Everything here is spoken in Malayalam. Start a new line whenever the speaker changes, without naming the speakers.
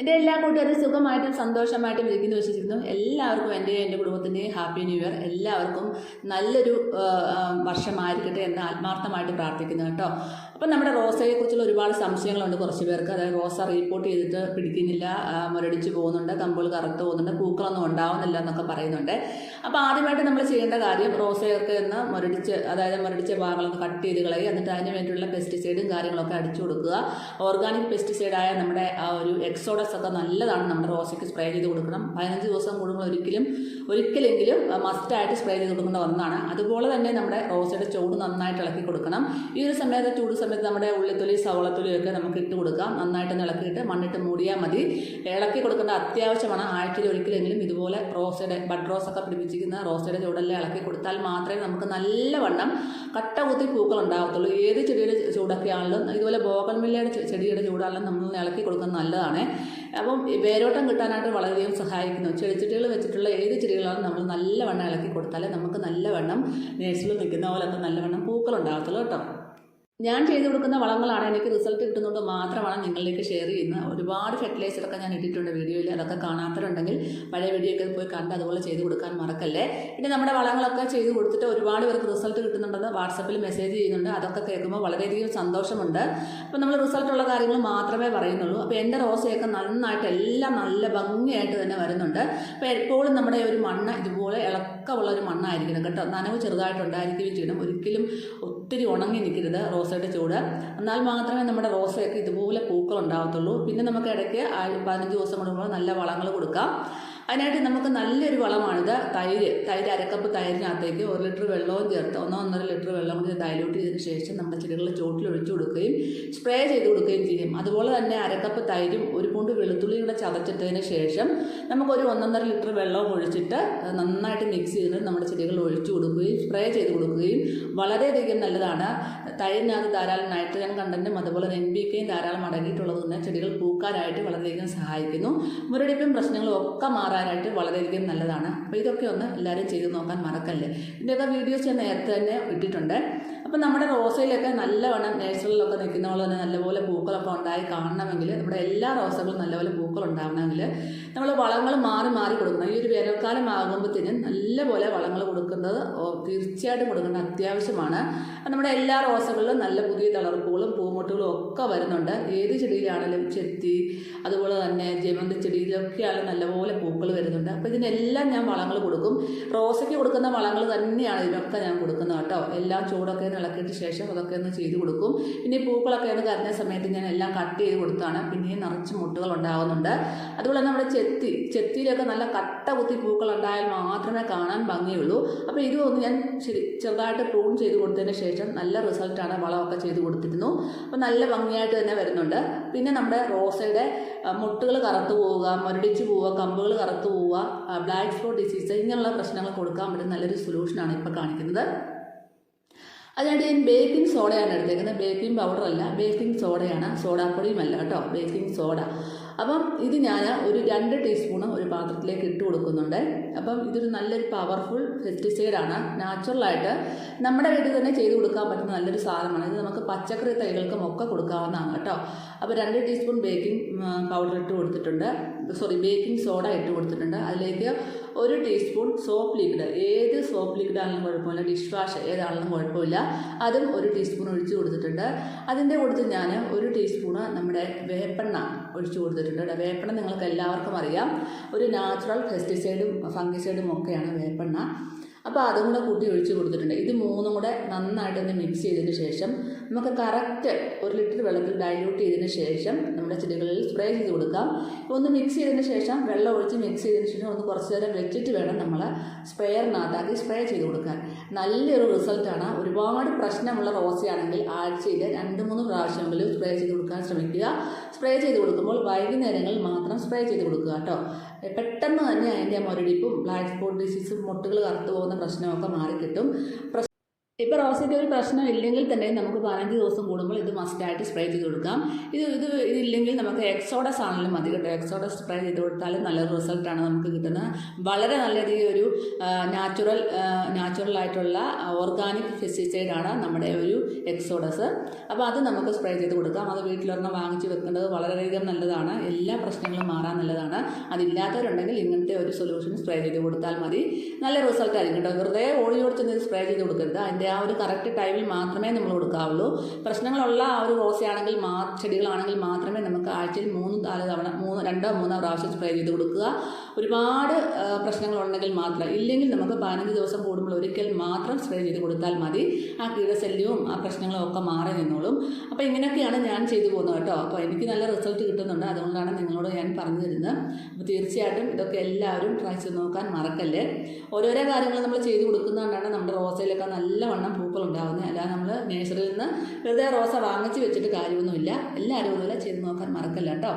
എൻ്റെ എല്ലാ കൂട്ടുകാരും സുഖമായിട്ടും സന്തോഷമായിട്ടും ഇരിക്കുന്നു വിശ്വസിക്കുന്നു. എല്ലാവർക്കും എൻ്റെ കുടുംബത്തിൻ്റെയും ഹാപ്പി ന്യൂ ഇയർ. എല്ലാവർക്കും നല്ലൊരു വർഷമായിരിക്കട്ടെ എന്ന് ആത്മാർത്ഥമായിട്ട് പ്രാർത്ഥിക്കുന്നു കേട്ടോ. അപ്പം നമ്മുടെ റോസയെക്കുറിച്ചുള്ള ഒരുപാട് സംശയങ്ങളുണ്ട് കുറച്ച് പേർക്ക്. അതായത് റോസ റിപ്പോർട്ട് ചെയ്തിട്ട് പിടിക്കുന്നില്ല, മുരടിച്ച് പോകുന്നുണ്ട്, കമ്പുകൾ കറുത്ത് പോകുന്നുണ്ട്, പൂക്കളൊന്നും ഉണ്ടാവുന്നില്ല എന്നൊക്കെ പറയുന്നുണ്ട്. അപ്പോൾ ആദ്യമായിട്ട് നമ്മൾ ചെയ്യേണ്ട കാര്യം റോസയൊക്കെ ഒന്ന് മുരടിച്ച ഭാഗങ്ങളൊക്കെ കട്ട് ചെയ്ത് കളയുക. എന്നിട്ട് അതിന് വേണ്ടിയുള്ള പെസ്റ്റിസൈഡും കാര്യങ്ങളൊക്കെ അടിച്ചു കൊടുക്കുക. ഓർഗാനിക് പെസ്റ്റിസൈഡായ നമ്മുടെ ആ ഒരു എക്സോഡസ് ഒക്കെ നല്ലതാണ്. നമ്മുടെ റോസയ്ക്ക് സ്പ്രേ ചെയ്ത് കൊടുക്കണം. 15 ദിവസം കൂടുമ്പോൾ ഒരിക്കലെങ്കിലും മസ്റ്റായിട്ട് സ്പ്രേ ചെയ്ത് കൊടുക്കേണ്ട ഒന്നാണ്. അതുപോലെ തന്നെ നമ്മുടെ റോസയുടെ ചൂട് നന്നായിട്ട് ഇളക്കി കൊടുക്കണം. ഈ ഒരു ചൂട് സമയത്ത് നമ്മുടെ ഉള്ളിത്തൊലി സവളത്തൊലിയൊക്കെ നമുക്ക് ഇട്ട് കൊടുക്കാം. നന്നായിട്ട് ഇളക്കിയിട്ട് മണ്ണിട്ട് മൂടിയാൽ മതി. ഇളക്കി കൊടുക്കേണ്ട അത്യാവശ്യമാണ്. ആഴ്ചയിൽ ഒരിക്കലെങ്കിലും ഇതുപോലെ റോസയുടെ ബഡ് റോസൊക്കെ പിടിപ്പിച്ചിരിക്കുന്ന റോസയുടെ ചൂടെല്ലാം ഇളക്കി കൊടുത്താൽ മാത്രമേ നമുക്ക് നല്ലവണ്ണം കട്ട കുത്തി പൂക്കൾ ഉണ്ടാകത്തുള്ളൂ. ഏത് ചെടിയുടെ ചൂടൊക്കെ ആണെങ്കിലും ഇതുപോലെ ബോഗൺവില്ലയുടെ ചെടിയുടെ ചൂടാണെങ്കിലും നമ്മൾ ഇളക്കി കൊടുക്കുന്നത് നല്ലതാണ്. അപ്പം വേരോട്ടം കിട്ടാനായിട്ട് വളരെയധികം സഹായിക്കുന്നു. ചെടിച്ചെടികൾ വെച്ചിട്ടുള്ള ഏത് ചെടികളാണ് നമ്മൾ നല്ലവണ്ണം ഇളക്കി കൊടുത്താലേ നമുക്ക് നല്ലവണ്ണം നേഴ്സറിൽ നിൽക്കുന്ന പോലൊക്കെ നല്ലവണ്ണം പൂക്കൾ ഉണ്ടാകത്തുള്ളൂ കേട്ടോ. ഞാൻ ചെയ്തു കൊടുക്കുന്ന വളങ്ങളാണ് എനിക്ക് റിസൾട്ട് കിട്ടുന്നത് മാത്രമാണ് നിങ്ങളിലേക്ക് ഷെയർ ചെയ്യുന്നത്. ഒരുപാട് ഫെർട്ടിലൈസറൊക്കെ ഞാൻ ഇട്ടിട്ടുണ്ട് വീഡിയോയിൽ. അതൊക്കെ കാണാത്തവരുണ്ടെങ്കിൽ പഴയ വീഡിയോ ഒക്കെ പോയി കണ്ട് അതുപോലെ ചെയ്ത് കൊടുക്കാൻ മറക്കല്ലേ. പിന്നെ നമ്മുടെ വളങ്ങളൊക്കെ ചെയ്ത് കൊടുത്തിട്ട് ഒരുപാട് പേർക്ക് റിസൾട്ട് കിട്ടുന്നുണ്ടെന്ന് വാട്സപ്പിൽ മെസ്സേജ് ചെയ്യുന്നുണ്ട്. അതൊക്കെ കേൾക്കുമ്പോൾ വളരെയധികം സന്തോഷമുണ്ട്. അപ്പോൾ നമ്മൾ റിസൾട്ടുള്ള കാര്യങ്ങൾ മാത്രമേ പറയുന്നുള്ളൂ. അപ്പോൾ എൻ്റെ റോസയൊക്കെ നന്നായിട്ട് എല്ലാം നല്ല ഭംഗിയായിട്ട് തന്നെ വരുന്നുണ്ട്. അപ്പോൾ എപ്പോഴും നമ്മുടെ ഒരു മണ്ണ് ഇതുപോലെ ഇളക്കമുള്ള ഒരു മണ്ണായിരിക്കണം കേട്ടോ. നനവ് ചെറുതായിട്ടുണ്ടായിരിക്കുകയും ചെയ്യണം. ഒരിക്കലും ഒത്തിരി ഉണങ്ങി നിൽക്കരുത് റോസയുടെ ചൂട്. എന്നാൽ മാത്രമേ നമ്മുടെ റോസയൊക്കെ ഇതുപോലെ പൂക്കൾ ഉണ്ടാകത്തുള്ളൂ. പിന്നെ നമുക്ക് ഇടയ്ക്ക് 15 ദിവസം കൂടുമ്പോൾ നല്ല വളങ്ങൾ കൊടുക്കാം. അതിനായിട്ട് നമുക്ക് നല്ലൊരു വളമാണിത്. തൈര് അരക്കപ്പ് തൈരിനകത്തേക്ക് 1 ലിറ്റർ വെള്ളവും ചേർത്ത് 1-1.5 ലിറ്റർ വെള്ളം കൂടി ഡൈല്യൂട്ട് ചെയ്തതിന് ശേഷം നമ്മുടെ ചെടികളുടെ ചോട്ടിൽ ഒഴിച്ചു കൊടുക്കുകയും സ്പ്രേ ചെയ്ത് കൊടുക്കുകയും ചെയ്യും. അതുപോലെ തന്നെ അരക്കപ്പ് തൈരും 1 പൂണ്ട് വെളുത്തുള്ളിയും കൂടെ ചതച്ചിട്ടതിന് ശേഷം നമുക്കൊരു 1-1.5 ലിറ്റർ വെള്ളവും ഒഴിച്ചിട്ട് നന്നായിട്ട് മിക്സ് ചെയ്ത് നമ്മുടെ ചെടികളിൽ ഒഴിച്ചു കൊടുക്കുകയും സ്പ്രേ ചെയ്ത് കൊടുക്കുകയും വളരെയധികം നല്ലതാണ്. തൈരിനകത്ത് ധാരാളം നൈട്രജൻ കണ്ടന്റും അതുപോലെ NPKയും ധാരാളം അടങ്ങിയിട്ടുള്ളത് കൊണ്ട് ചെടികൾ പൂക്കാനായിട്ട് വളരെയധികം സഹായിക്കുന്നു. മുരടിപ്പും പ്രശ്നങ്ങളും ഒക്കെ മാറാനായിട്ട് വളരെയധികം നല്ലതാണ്. അപ്പോൾ ഇതൊക്കെ ഒന്ന് എല്ലാവരും ചെയ്ത് നോക്കാൻ മറക്കല്ലേ. ഇതിൻ്റെയൊക്കെ വീഡിയോസ് ഞാൻ നേരത്തെ തന്നെ ഇട്ടിട്ടുണ്ട്. അപ്പം നമ്മുടെ റോസയിലൊക്കെ നല്ലവണ്ണം നേഴ്സറിലൊക്കെ നിൽക്കുന്ന പോലെ തന്നെ നല്ലപോലെ പൂക്കളൊക്കെ ഉണ്ടായി കാണണമെങ്കിൽ നമ്മുടെ എല്ലാ റോസകളും നല്ലപോലെ പൂക്കൾ ഉണ്ടാവണമെങ്കിൽ നമ്മൾ വളങ്ങൾ മാറി കൊടുക്കണം. ഈ ഒരു വേനൽക്കാലം ആകുമ്പോഴത്തേനും നല്ലപോലെ വളങ്ങൾ കൊടുക്കുന്നത് തീർച്ചയായിട്ടും കൊടുക്കേണ്ട അത്യാവശ്യമാണ്. നമ്മുടെ എല്ലാ റോസകളിലും നല്ല പുതിയ തളർപ്പുകളും പൂമൊട്ടുകളും ഒക്കെ വരുന്നുണ്ട്. ഏത് ചെടിയിലാണെങ്കിലും ചെത്തി അതുപോലെ തന്നെ ജമന്തി ചെടിയിലൊക്കെയാണെങ്കിലും നല്ലപോലെ പൂക്കൾ വരുന്നുണ്ട്. അപ്പോൾ ഇതിനെല്ലാം ഞാൻ വളങ്ങൾ കൊടുക്കും. റോസയ്ക്ക് കൊടുക്കുന്ന വളങ്ങൾ തന്നെയാണ് ഇതിനൊക്കെ ഞാൻ കൊടുക്കുന്നത് കേട്ടോ. എല്ലാം ചൂടൊക്കെ ഇളക്കിയിട്ട് ശേഷം അതൊക്കെ ഒന്ന് ചെയ്ത് കൊടുക്കും. പിന്നെ പൂക്കളൊക്കെ ഒന്ന് കരഞ്ഞ സമയത്ത് ഞാൻ എല്ലാം കട്ട് ചെയ്ത് കൊടുത്താണ്. പിന്നെയും നിറച്ച് മുട്ടുകൾ ഉണ്ടാകുന്നുണ്ട്. അതുപോലെ നമ്മുടെ ചെത്തിയിലൊക്കെ നല്ല കട്ട കുത്തി പൂക്കൾ ഉണ്ടായാൽ മാത്രമേ കാണാൻ ഭംഗിയുള്ളൂ. അപ്പോൾ ഇതൊന്ന് ഞാൻ ചെറുതായിട്ട് പ്രൂൺ ചെയ്ത് കൊടുത്തതിന് ശേഷം നല്ല റിസൾട്ടാണ്. വളമൊക്കെ ചെയ്ത് കൊടുത്തിരുന്നു. അപ്പോൾ നല്ല ഭംഗിയായിട്ട് തന്നെ വരുന്നുണ്ട്. പിന്നെ നമ്മുടെ റോസയുടെ മുട്ടുകൾ കറുത്തു പോവുക, മുരടിച്ച് പോവുക, കമ്പുകൾ കറുത്തു പോവുക, ബ്ലാക്ക് സ്പോട്ട് ഡിസീസ് ഇങ്ങനെയുള്ള പ്രശ്നങ്ങൾ കൊടുക്കാൻ പറ്റുന്ന നല്ലൊരു സൊല്യൂഷനാണ് ഇപ്പോൾ കാണിക്കുന്നത്. അതിനായിട്ട് ഞാൻ ബേക്കിംഗ് സോഡയാണ് എടുത്തേക്കുന്നത്. Baking പൗഡറല്ല, baking സോഡയാണ്. സോഡാപ്പൊടിയുമല്ല കേട്ടോ, ബേക്കിംഗ് സോഡ. അപ്പം ഇത് ഞാൻ ഒരു 2 ടീസ്പൂണ് ഒരു പാത്രത്തിലേക്ക് ഇട്ട് കൊടുക്കുന്നുണ്ട്. അപ്പം ഇതൊരു നല്ലൊരു പവർഫുൾ പെസ്റ്റിസൈഡാണ്. നാച്ചുറലായിട്ട് നമ്മുടെ വീട്ടിൽ തന്നെ ചെയ്ത് കൊടുക്കാൻ പറ്റുന്ന നല്ലൊരു സാധനമാണ്. ഇത് നമുക്ക് പച്ചക്കറി തൈകൾക്കും ഒക്കെ കൊടുക്കാവുന്നതാണ് കേട്ടോ. അപ്പോൾ 2 ടീസ്പൂൺ ബേക്കിംഗ് പൗഡർ ഇട്ട് കൊടുത്തിട്ടുണ്ട്. ബേക്കിംഗ് സോഡ ഇട്ട് കൊടുത്തിട്ടുണ്ട്. അതിലേക്ക് 1 ടീസ്പൂൺ സോപ്പ് ലിക്വിഡ്, ഏത് സോപ്പ് ലിക്വിഡ് ആണെങ്കിലും കുഴപ്പമില്ല, ഡിഷ് വാഷ് ഏതാണെങ്കിലും കുഴപ്പമില്ല, അതും 1 ടീസ്പൂൺ ഒഴിച്ച് കൊടുത്തിട്ടുണ്ട്. അതിൻ്റെ കൂട്ടത്തിൽ ഞാൻ 1 ടീസ്പൂണ് നമ്മുടെ വേപ്പെണ്ണ ഒഴിച്ച് കൊടുത്തിട്ടുണ്ട്. വേപ്പെണ്ണ നിങ്ങൾക്ക് എല്ലാവർക്കും അറിയാം, ഒരു നാച്ചുറൽ പെസ്റ്റിസൈഡും ഫംഗിസൈഡും ഒക്കെയാണ് വേപ്പെണ്ണ. അപ്പോൾ അതും കൂടെ കൂട്ടി ഒഴിച്ച് കൊടുത്തിട്ടുണ്ട്. ഇത് 3ഉം കൂടെ നന്നായിട്ടൊന്ന് മിക്സ് ചെയ്തതിന് ശേഷം നമുക്ക് കറക്റ്റ് 1 ലിറ്റർ വെള്ളത്തിൽ ഡൈല്യൂട്ട് ചെയ്തതിന് ശേഷം നമ്മുടെ ചെടികളിൽ സ്പ്രേ ചെയ്ത് കൊടുക്കാം. ഒന്ന് മിക്സ് ചെയ്തതിന് ശേഷം വെള്ളം ഒഴിച്ച് മിക്സ് ചെയ്തതിന് ശേഷം ഒന്ന് കുറച്ച് നേരം വെച്ചിട്ട് വേണം നമ്മൾ സ്പ്രേയറിനകത്താക്കി സ്പ്രേ ചെയ്ത് കൊടുക്കാൻ. നല്ലൊരു റിസൾട്ടാണ്. ഒരുപാട് പ്രശ്നമുള്ള റോസയാണെങ്കിൽ ആഴ്ചയിൽ 2-3 പ്രാവശ്യമെങ്കിലും സ്പ്രേ ചെയ്ത് കൊടുക്കാൻ ശ്രമിക്കുക. സ്പ്രേ ചെയ്ത് കൊടുക്കുമ്പോൾ വൈകുന്നേരങ്ങളിൽ മാത്രം സ്പ്രേ ചെയ്ത് കൊടുക്കുക കേട്ടോ. പെട്ടെന്ന് തന്നെ അതിൻ്റെ മുരടിപ്പും ബ്ലാക്ക് സ്പോട്ട് ഡിസീസും മുട്ടുകൾ കറുത്തു പോകുന്ന പ്രശ്നമൊക്കെ മാറിക്കിട്ടും. ഇപ്പോൾ റോസയ്ക്ക് ഒരു പ്രശ്നം ഇല്ലെങ്കിൽ തന്നെ നമുക്ക് 15 ദിവസം കൂടുമ്പോൾ ഇത് മസ്റ്റായിട്ട് സ്പ്രേ ചെയ്ത് കൊടുക്കാം. ഇതില്ലെങ്കിൽ നമുക്ക് എക്സോഡസ് ആണെങ്കിലും മതി കേട്ടോ. എക്സോഡസ് സ്പ്രേ ചെയ്ത് കൊടുത്താലും നല്ലൊരു റിസൾട്ടാണ് നമുക്ക് കിട്ടുന്നത്. വളരെ നല്ലൊരു ഒരു നാച്ചുറലായിട്ടുള്ള ഓർഗാനിക് പെസ്റ്റിസൈഡാണ് നമ്മുടെ ഒരു എക്സോഡസ്. അപ്പോൾ അത് നമുക്ക് സ്പ്രേ ചെയ്ത് കൊടുക്കാം. അത് വീട്ടിലൊരെണ്ണം വാങ്ങിച്ച് വെക്കേണ്ടത് വളരെയധികം നല്ലതാണ്. എല്ലാ പ്രശ്നങ്ങളും മാറാൻ നല്ലതാണ്. അതില്ലാത്തവരുണ്ടെങ്കിൽ ഇങ്ങനത്തെ ഒരു സൊല്യൂഷൻ സ്പ്രേ ചെയ്ത് കൊടുത്താൽ മതി. നല്ല റിസൾട്ടായിരിക്കും കേട്ടോ. വെറുതെ ഓടിയോടിച്ച് സ്പ്രേ ചെയ്ത് കൊടുക്കരുത്. അതിൻ്റെ ആ ഒരു കറക്റ്റ് ടൈമിൽ മാത്രമേ നമ്മൾ കൊടുക്കാവുള്ളൂ. പ്രശ്നങ്ങളുള്ള ആ ഒരു റോസയാണെങ്കിൽ ചെടികളാണെങ്കിൽ മാത്രമേ നമുക്ക് ആഴ്ചയിൽ 3-4 തവണ 2-3 പ്രാവശ്യം സ്പ്രേ ചെയ്ത് കൊടുക്കുക. ഒരുപാട് പ്രശ്നങ്ങളുണ്ടെങ്കിൽ മാത്രം, ഇല്ലെങ്കിൽ നമുക്ക് 15 ദിവസം കൂടുമ്പോൾ ഒരിക്കൽ മാത്രം സ്പ്രേ ചെയ്ത് കൊടുത്താൽ മതി. ആ കീടശല്യവും ആ പ്രശ്നങ്ങളും ഒക്കെ മാറി നിന്നോളും. അപ്പോൾ ഇങ്ങനെയൊക്കെയാണ് ഞാൻ ചെയ്തു പോകുന്നത് കേട്ടോ. അപ്പോൾ എനിക്ക് നല്ല റിസൾട്ട് കിട്ടുന്നുണ്ട്. അതുകൊണ്ടാണ് നിങ്ങളോട് ഞാൻ പറഞ്ഞു തരുന്നത്. അപ്പോൾ തീർച്ചയായിട്ടും ഇതൊക്കെ എല്ലാവരും ട്രൈ ചെയ്ത് നോക്കാൻ മറക്കല്ലേ. ഓരോരോ കാര്യങ്ങൾ നമ്മൾ ചെയ്ത് കൊടുക്കുന്നതുകൊണ്ടാണ് നമ്മുടെ റോസയിലൊക്കെ നല്ലവണ്ണം പൂക്കൾ ഉണ്ടാകുന്നത്. അല്ലാതെ നമ്മൾ നേഴ്സറിയിൽ നിന്ന് വെറുതെ റോസ വാങ്ങിച്ച് വെച്ചിട്ട് കാര്യമൊന്നുമില്ല. എല്ലാവരും ഇതുപോലെ ചെയ്ത് നോക്കാൻ മറക്കല്ല കേട്ടോ.